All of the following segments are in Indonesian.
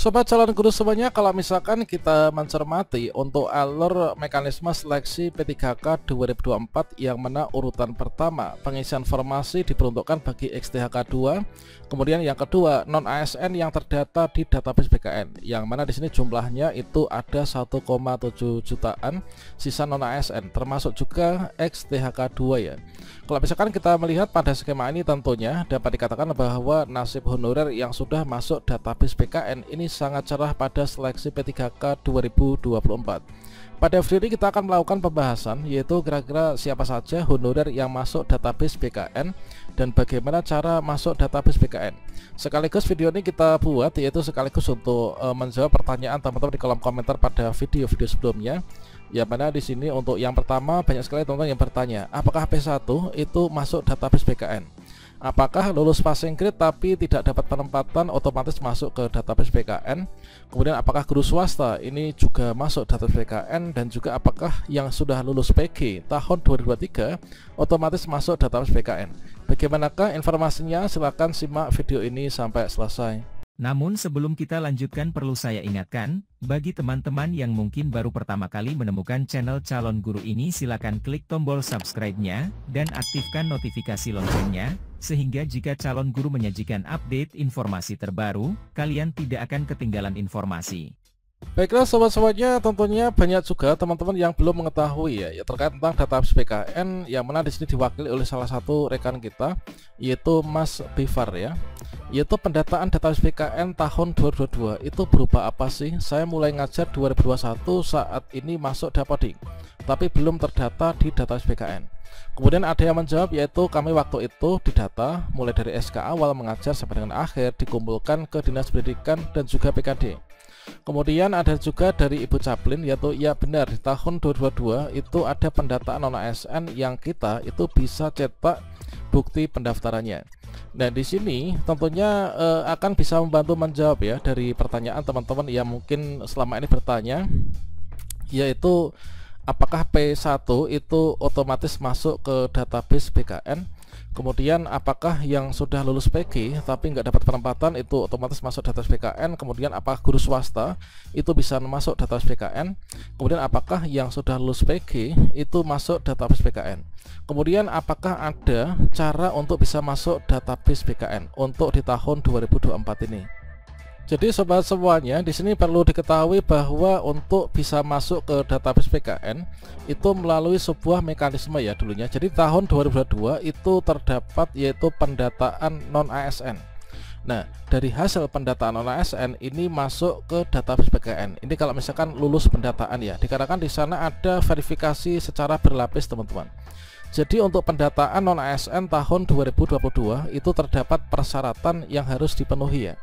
Sobat calon guru semuanya, kalau misalkan kita mencermati untuk alur mekanisme seleksi P3K 2024 yang mana urutan pertama pengisian formasi diperuntukkan bagi XTHK 2, kemudian yang kedua non ASN yang terdata di database BKN, yang mana di sini jumlahnya itu ada 1,7 jutaan sisa non ASN, termasuk juga XTHK 2 ya. Kalau misalkan kita melihat pada skema ini, tentunya dapat dikatakan bahwa nasib honorer yang sudah masuk database BKN ini sangat cerah pada seleksi P3K 2024. Pada video ini kita akan melakukan pembahasan, yaitu kira-kira siapa saja honorer yang masuk database BKN dan bagaimana cara masuk database BKN. Sekaligus video ini kita buat yaitu sekaligus untuk menjawab pertanyaan teman-teman di kolom komentar pada video-video sebelumnya. Ya, mana di sini untuk yang pertama banyak sekali teman-teman yang bertanya, apakah P1 itu masuk database BKN? Apakah lulus passing grade tapi tidak dapat penempatan otomatis masuk ke database BKN? Kemudian apakah guru swasta ini juga masuk database BKN? Dan juga apakah yang sudah lulus PG tahun 2023 otomatis masuk database BKN? Bagaimanakah informasinya? Silahkan simak video ini sampai selesai. Namun sebelum kita lanjutkan, perlu saya ingatkan, bagi teman-teman yang mungkin baru pertama kali menemukan channel Calon Guru ini, silakan klik tombol subscribe-nya, dan aktifkan notifikasi loncengnya, sehingga jika Calon Guru menyajikan update informasi terbaru, kalian tidak akan ketinggalan informasi. Baiklah sobat-sobatnya, tentunya banyak juga teman-teman yang belum mengetahui ya terkait tentang database BKN, yang mana di sini diwakili oleh salah satu rekan kita, yaitu Mas Bifar ya. Yaitu pendataan database BKN tahun 2022 itu berupa apa sih? Saya mulai ngajar 2021, saat ini masuk Dapodik, tapi belum terdata di database BKN. Kemudian ada yang menjawab, yaitu kami waktu itu didata mulai dari SK awal mengajar sampai dengan akhir, dikumpulkan ke Dinas Pendidikan dan juga PKD. Kemudian ada juga dari Ibu Caplin, yaitu ya benar di tahun 2022 itu ada pendataan non ASN yang kita itu bisa cetak bukti pendaftarannya. Nah, di sini tentunya akan bisa membantu menjawab ya dari pertanyaan teman-teman yang mungkin selama ini bertanya, yaitu apakah P1 itu otomatis masuk ke database BKN? Kemudian apakah yang sudah lulus PG tapi nggak dapat penempatan itu otomatis masuk database BKN? Kemudian apakah guru swasta itu bisa masuk database BKN? Kemudian apakah yang sudah lulus PG itu masuk database BKN? Kemudian apakah ada cara untuk bisa masuk database BKN untuk di tahun 2024 ini? Jadi sobat semuanya, di sini perlu diketahui bahwa untuk bisa masuk ke database BKN itu melalui sebuah mekanisme ya dulunya. Jadi tahun 2022 itu terdapat yaitu pendataan non ASN. Nah, dari hasil pendataan non ASN ini masuk ke database BKN. Ini kalau misalkan lulus pendataan ya, dikarenakan di sana ada verifikasi secara berlapis teman-teman. Jadi untuk pendataan non ASN tahun 2022 itu terdapat persyaratan yang harus dipenuhi ya.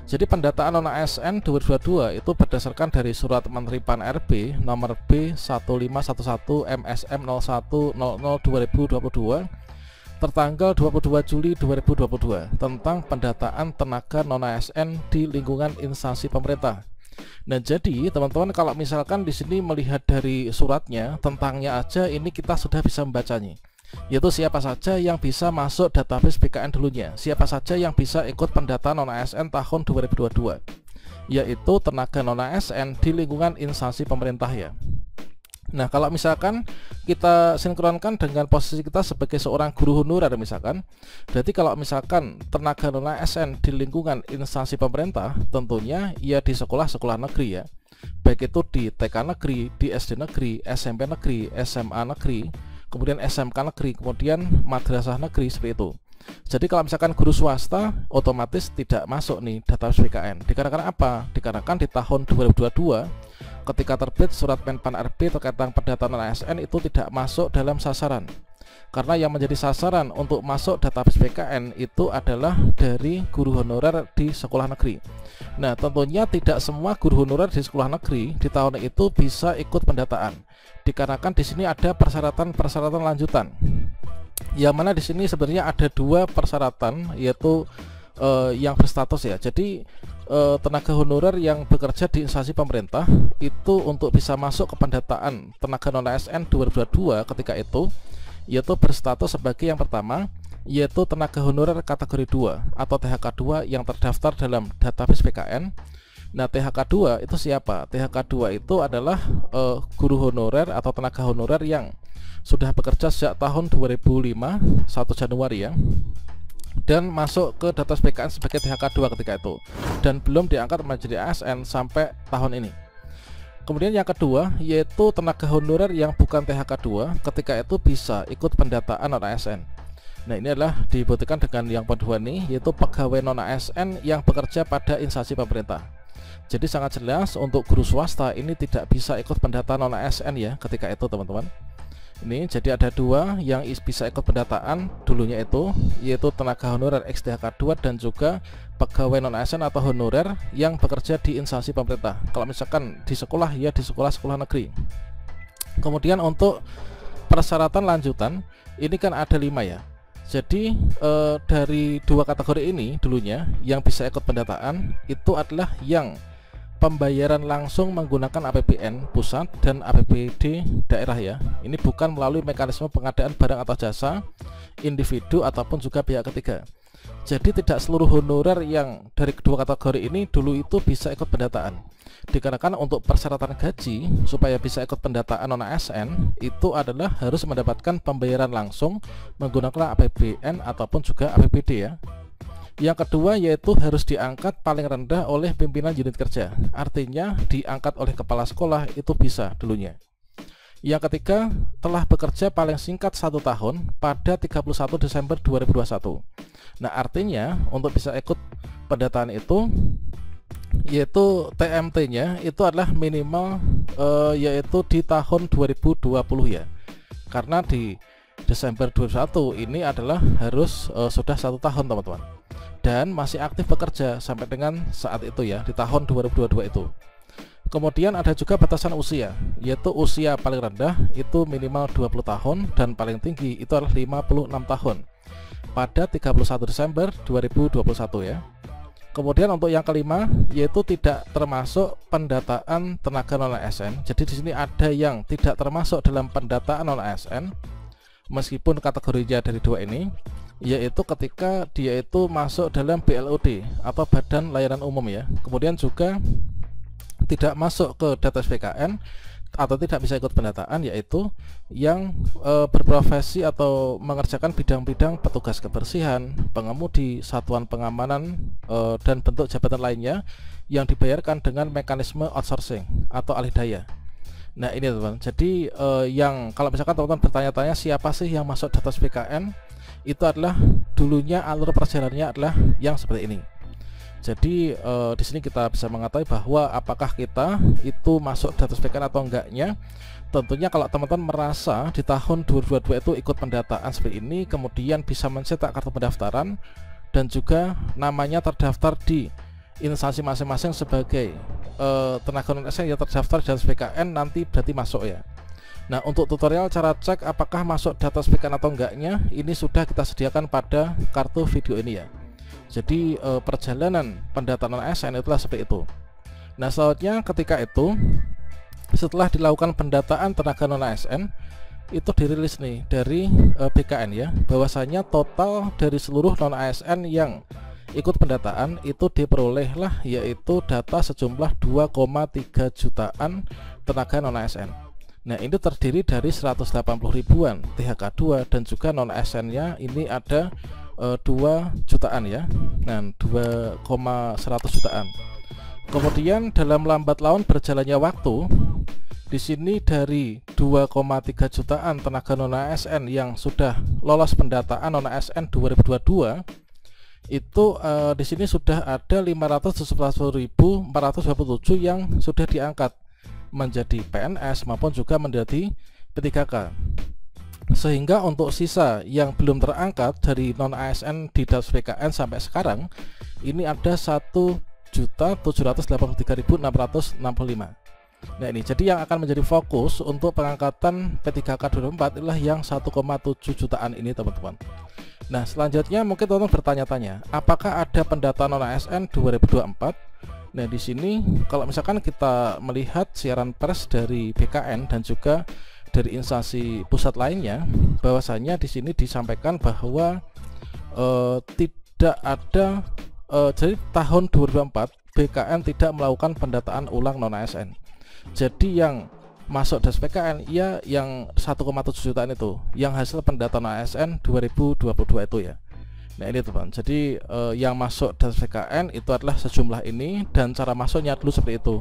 Jadi pendataan non ASN 2022 itu berdasarkan dari Surat Menteri Pan RB nomor B1511 MSM 0100/2022 tertanggal 22 Juli 2022 tentang pendataan tenaga non ASN di lingkungan instansi pemerintah. Nah, jadi teman-teman kalau misalkan di sini melihat dari suratnya, tentangnya aja ini kita sudah bisa membacanya. Yaitu siapa saja yang bisa masuk database BKN dulunya, siapa saja yang bisa ikut pendataan non ASN tahun 2022, yaitu tenaga non ASN di lingkungan instansi pemerintah ya. Nah, kalau misalkan kita sinkronkan dengan posisi kita sebagai seorang guru honorer misalkan, berarti kalau misalkan tenaga non ASN di lingkungan instansi pemerintah, tentunya ya di sekolah-sekolah negeri ya, baik itu di TK negeri, di SD negeri, SMP negeri, SMA negeri, kemudian SMK negeri, kemudian madrasah negeri, seperti itu. Jadi kalau misalkan guru swasta otomatis tidak masuk nih database BKN. Dikarenakan apa? Dikarenakan di tahun 2022 ketika terbit surat Menpan RB terkait tentang pendataan ASN itu tidak masuk dalam sasaran. Karena yang menjadi sasaran untuk masuk database BKN itu adalah dari guru honorer di sekolah negeri. Nah, tentunya tidak semua guru honorer di sekolah negeri di tahun itu bisa ikut pendataan. Dikarenakan di sini ada persyaratan-persyaratan lanjutan. Yang mana di sini sebenarnya ada dua persyaratan, yaitu yang berstatus ya. Jadi tenaga honorer yang bekerja di instansi pemerintah itu untuk bisa masuk ke pendataan tenaga non ASN 2022 ketika itu, yaitu berstatus sebagai yang pertama, yaitu tenaga honorer kategori 2 atau THK 2 yang terdaftar dalam database BKN. Nah, THK2 itu siapa? THK2 itu adalah guru honorer atau tenaga honorer yang sudah bekerja sejak tahun 2005 1 Januari ya, dan masuk ke data PKN sebagai THK2 ketika itu, dan belum diangkat menjadi ASN sampai tahun ini. Kemudian yang kedua yaitu tenaga honorer yang bukan THK2 ketika itu bisa ikut pendataan non-ASN. Nah, ini adalah dibuktikan dengan yang kedua nih, yaitu pegawai non-ASN yang bekerja pada instansi pemerintah. Jadi sangat jelas untuk guru swasta ini tidak bisa ikut pendataan non-ASN ya ketika itu teman-teman. Ini jadi ada dua yang bisa ikut pendataan dulunya itu, yaitu tenaga honorer XTHK2 dan juga pegawai non-ASN atau honorer yang bekerja di instansi pemerintah. Kalau misalkan di sekolah ya di sekolah-sekolah negeri. Kemudian untuk persyaratan lanjutan ini kan ada 5 ya. Jadi dari dua kategori ini dulunya yang bisa ikut pendataan itu adalah yang pembayaran langsung menggunakan APBN pusat dan APBD daerah ya. Ini bukan melalui mekanisme pengadaan barang atau jasa individu ataupun juga pihak ketiga. Jadi tidak seluruh honorer yang dari kedua kategori ini dulu itu bisa ikut pendataan. Dikarenakan untuk persyaratan gaji supaya bisa ikut pendataan non-ASN itu adalah harus mendapatkan pembayaran langsung menggunakan APBN ataupun juga APBD ya. Yang kedua yaitu harus diangkat paling rendah oleh pimpinan unit kerja. Artinya diangkat oleh kepala sekolah itu bisa dulunya. Yang ketiga telah bekerja paling singkat 1 tahun pada 31 Desember 2021. Nah, artinya untuk bisa ikut pendataan itu yaitu TMT-nya itu adalah minimal yaitu di tahun 2020 ya. Karena di Desember 2021 ini adalah harus sudah 1 tahun teman-teman, dan masih aktif bekerja sampai dengan saat itu ya, di tahun 2022 itu. Kemudian ada juga batasan usia, yaitu usia paling rendah itu minimal 20 tahun dan paling tinggi itu adalah 56 tahun pada 31 Desember 2021 ya. Kemudian untuk yang kelima yaitu tidak termasuk pendataan tenaga non-ASN. Jadi di sini ada yang tidak termasuk dalam pendataan non-ASN meskipun kategorinya dari dua ini, yaitu ketika dia itu masuk dalam BLOD atau Badan Layanan Umum ya. Kemudian juga tidak masuk ke data PKN atau tidak bisa ikut pendataan, yaitu yang berprofesi atau mengerjakan bidang-bidang petugas kebersihan, pengemudi, satuan pengamanan dan bentuk jabatan lainnya yang dibayarkan dengan mekanisme outsourcing atau alih daya. Nah, ini teman-teman. Jadi yang kalau misalkan teman-teman bertanya-tanya siapa sih yang masuk data PKN, itu adalah dulunya alur perjalanannya adalah yang seperti ini. Jadi di sini kita bisa mengetahui bahwa apakah kita itu masuk data PKN atau enggaknya. Tentunya kalau teman-teman merasa di tahun 2022 itu ikut pendataan seperti ini, kemudian bisa mencetak kartu pendaftaran dan juga namanya terdaftar di instansi masing-masing sebagai tenaga non-ASN yang terdaftar di data PKN, nanti berarti masuk ya. Nah, untuk tutorial cara cek apakah masuk data PKN atau enggaknya, ini sudah kita sediakan pada kartu video ini ya. Jadi perjalanan pendataan non-ASN itulah seperti itu. Nah, selanjutnya ketika itu setelah dilakukan pendataan tenaga non-ASN itu dirilis nih dari BKN ya, bahwasanya total dari seluruh non-ASN yang ikut pendataan itu diperolehlah yaitu data sejumlah 2,3 jutaan tenaga non-ASN. Nah, ini terdiri dari 180 ribuan THK2 dan juga non-ASN-nya ini ada 2 jutaan ya. Nah, 2,100 jutaan. Kemudian dalam lambat laun berjalannya waktu, di sini dari 2,3 jutaan tenaga non-ASN yang sudah lolos pendataan non-ASN 2022 itu di sini sudah ada 511.427 yang sudah diangkat menjadi PNS maupun juga menjadi P3K. Sehingga untuk sisa yang belum terangkat dari non-ASN di data PKN sampai sekarang ini ada 1.783.665. Nah, ini jadi yang akan menjadi fokus untuk pengangkatan P3K 2024 adalah yang 1,7 jutaan ini teman-teman. Nah, selanjutnya mungkin teman-teman bertanya-tanya, apakah ada pendataan non-ASN 2024? Nah, di sini kalau misalkan kita melihat siaran pers dari BKN dan juga dari instansi pusat lainnya, bahwasanya di sini disampaikan bahwa tidak ada jadi tahun 2024 BKN tidak melakukan pendataan ulang non ASN. Jadi yang masuk das PKN ya yang 1,7 jutaan itu yang hasil pendataan ASN 2022 itu ya. Nah ini teman, jadi yang masuk das PKN itu adalah sejumlah ini dan cara masuknya dulu seperti itu.